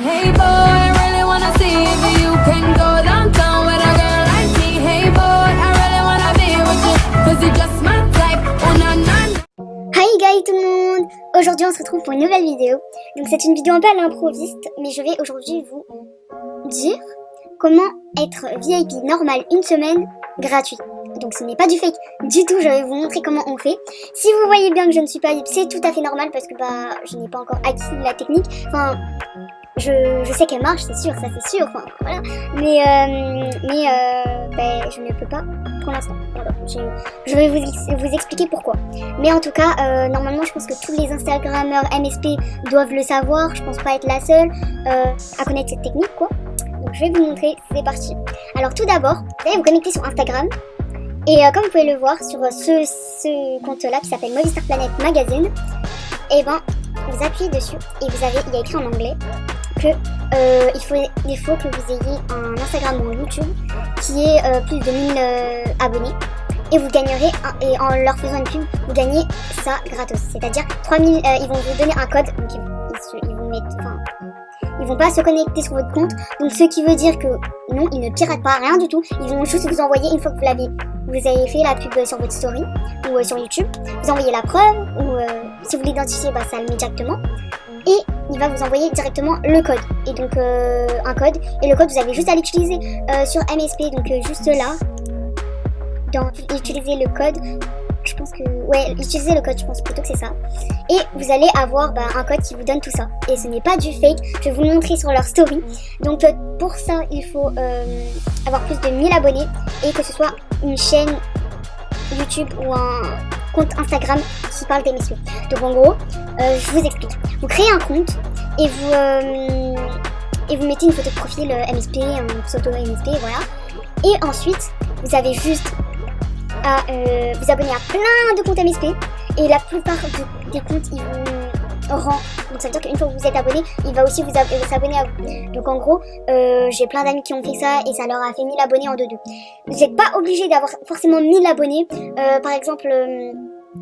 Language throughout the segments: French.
Hey boy, I really wanna see if you can go downtown with a girl like me. Hey boy, I really wanna be with you, cause you just my type. Oh na na. Hi guys tout le monde. Aujourd'hui on se retrouve pour une nouvelle vidéo. Donc c'est une vidéo un peu à l'improviste, mais je vais aujourd'hui vous dire comment être VIP normal une semaine gratuit. Donc ce n'est pas du fake du tout, je vais vous montrer comment on fait. Si vous voyez bien que je ne suis pas VIP, c'est tout à fait normal parce que je n'ai pas encore acquis la technique. Enfin, je sais qu'elle marche, c'est sûr, ça c'est sûr. Enfin, voilà. Mais je ne peux pas pour l'instant. Voilà. Je vais vous expliquer pourquoi. Mais en tout cas, normalement, je pense que tous les Instagrammeurs MSP doivent le savoir. Je pense pas être la seule à connaître cette technique, quoi. Donc je vais vous montrer, c'est parti. Alors tout d'abord, vous allez vous connecter sur Instagram. Et comme vous pouvez le voir sur ce compte-là qui s'appelle Movistar Planet Magazine, et ben vous appuyez dessus et il y a écrit en anglais que il faut que vous ayez un Instagram ou un YouTube qui ait plus de 1000 abonnés. Et vous gagnerez, et en leur faisant une pub, vous gagnez ça gratos. C'est-à-dire 3000, ils vont vous donner un code, donc ils vont pas se connecter sur votre compte. Donc ce qui veut dire que non, ils ne piratent pas, rien du tout. Ils vont juste vous envoyer, une fois que vous avez fait la pub sur votre story ou sur YouTube, vous envoyez la preuve, ou si vous l'identifiez, ça le met directement. Et il va vous envoyer directement le code. Et donc un code. Et le code, vous avez juste à l'utiliser sur MSP, donc juste là. Utiliser le code, je pense que... Ouais, utiliser le code, je pense plutôt que c'est ça. Et vous allez avoir un code qui vous donne tout ça. Et ce n'est pas du fake, je vais vous le montrer sur leur story. Donc pour ça, il faut avoir plus de 1000 abonnés et que ce soit une chaîne YouTube ou un compte Instagram qui parle d'MSP. Donc en gros, je vous explique. Vous créez un compte et vous mettez une photo de profil MSP, un pseudo MSP, voilà. Et ensuite, vous avez juste à vous abonner à plein de comptes MSP. Et la plupart des comptes, ils vous rendent. Donc ça veut dire qu'une fois que vous êtes abonné, il va aussi vous s'abonner à vous. Donc en gros, j'ai plein d'amis qui ont fait ça et ça leur a fait 1000 abonnés en 2-2. Vous n'êtes pas obligé d'avoir forcément 1000 abonnés. Par exemple,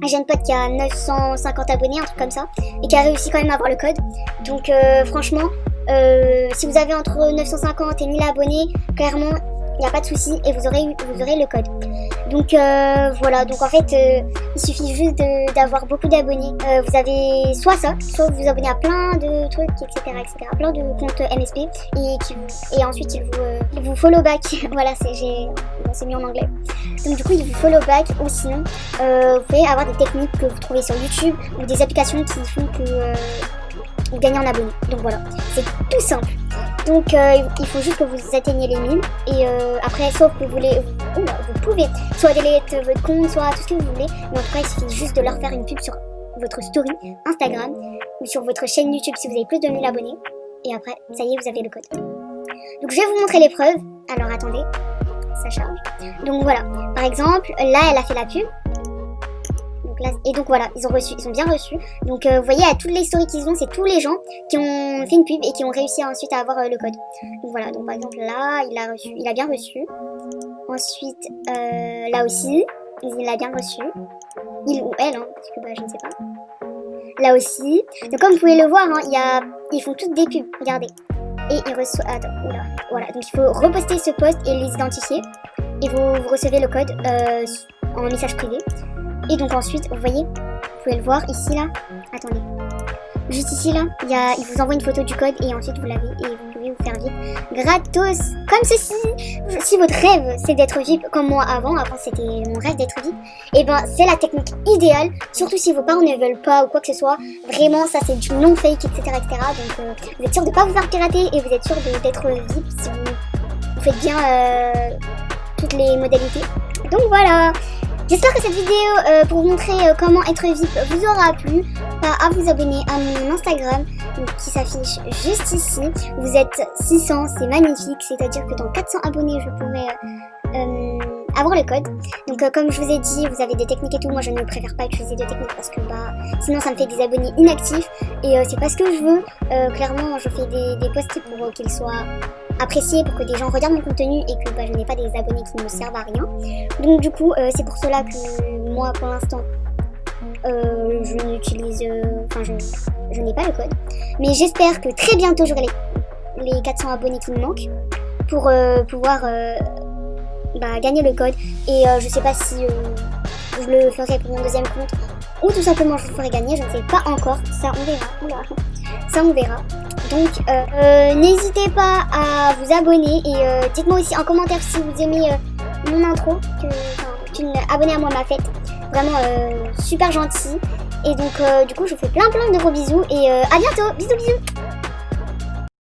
j'ai une pote qui a 950 abonnés, un truc comme ça, et qui a réussi quand même à avoir le code. Donc franchement, si vous avez entre 950 et 1000 abonnés, clairement, il n'y a pas de souci et vous aurez le code. Donc voilà, donc en fait il suffit juste d'avoir beaucoup d'abonnés. Vous avez soit ça, soit vous vous abonnez à plein de trucs, etc. Plein de comptes MSP et ensuite il vous follow back. Voilà, c'est mis en anglais. Donc du coup il vous follow back, ou sinon vous pouvez avoir des techniques que vous trouvez sur YouTube ou des applications qui font que vous gagnez en abonnés. Donc voilà, c'est tout simple. Donc il faut juste que vous atteigniez les 1000 et après, sauf que vous pouvez soit delete votre compte, soit tout ce que vous voulez, mais en tout cas il suffit juste de leur faire une pub sur votre story Instagram ou sur votre chaîne YouTube si vous avez plus de 1000 abonnés, et après ça y est, vous avez le code. Donc je vais vous montrer les preuves. Alors attendez, ça charge. Donc voilà, par exemple là elle a fait la pub. Et donc voilà, ils sont bien reçus. Donc vous voyez, à toutes les stories qu'ils ont, c'est tous les gens qui ont fait une pub et qui ont réussi ensuite à avoir le code. Donc voilà, donc par exemple là, il a bien reçu. Ensuite, là aussi, il a bien reçu. Il ou elle, parce que je ne sais pas. Là aussi. Donc comme vous pouvez le voir, ils font toutes des pubs, regardez. Et ils reçoivent... Attends, oula. Voilà, donc il faut reposter ce post et les identifier. Et vous recevez le code en message privé. Et donc ensuite, vous voyez, vous pouvez le voir ici, là. Attendez. Juste ici, là, il vous envoie une photo du code et ensuite vous l'avez et vous pouvez vous faire VIP gratos, comme ceci. Si votre rêve, c'est d'être VIP comme moi avant c'était mon rêve d'être VIP, et ben c'est la technique idéale, surtout si vos parents ne veulent pas ou quoi que ce soit. Vraiment, ça c'est du non-fake, etc. Donc vous êtes sûr de ne pas vous faire pirater et vous êtes sûr d'être VIP si vous faites bien toutes les modalités. Donc voilà. J'espère que cette vidéo pour vous montrer comment être VIP vous aura plu. Pas à vous abonner à mon Instagram qui s'affiche juste ici. Vous êtes 600, c'est magnifique. C'est-à-dire que dans 400 abonnés, je pourrais avoir le code. Donc comme je vous ai dit, vous avez des techniques et tout. Moi je ne préfère pas utiliser de techniques parce que sinon ça me fait des abonnés inactifs. Et c'est pas ce que je veux. Clairement, je fais des posts pour qu'ils soient apprécié, pour que des gens regardent mon contenu et que je n'ai pas des abonnés qui ne me servent à rien. Donc du coup c'est pour cela que moi pour l'instant je n'utilise je n'ai pas le code, mais j'espère que très bientôt j'aurai les 400 abonnés qui me manquent pour pouvoir gagner le code. Et je sais pas si je le ferai pour mon deuxième compte ou tout simplement je le ferai gagner, je ne sais pas encore, ça on verra. Oula. Ça on verra. Donc n'hésitez pas à vous abonner et dites-moi aussi en commentaire si vous aimez mon intro qu'une abonnée à moi m'a faite. Vraiment super gentil. Et donc du coup je vous fais plein de gros bisous et à bientôt. Bisous bisous.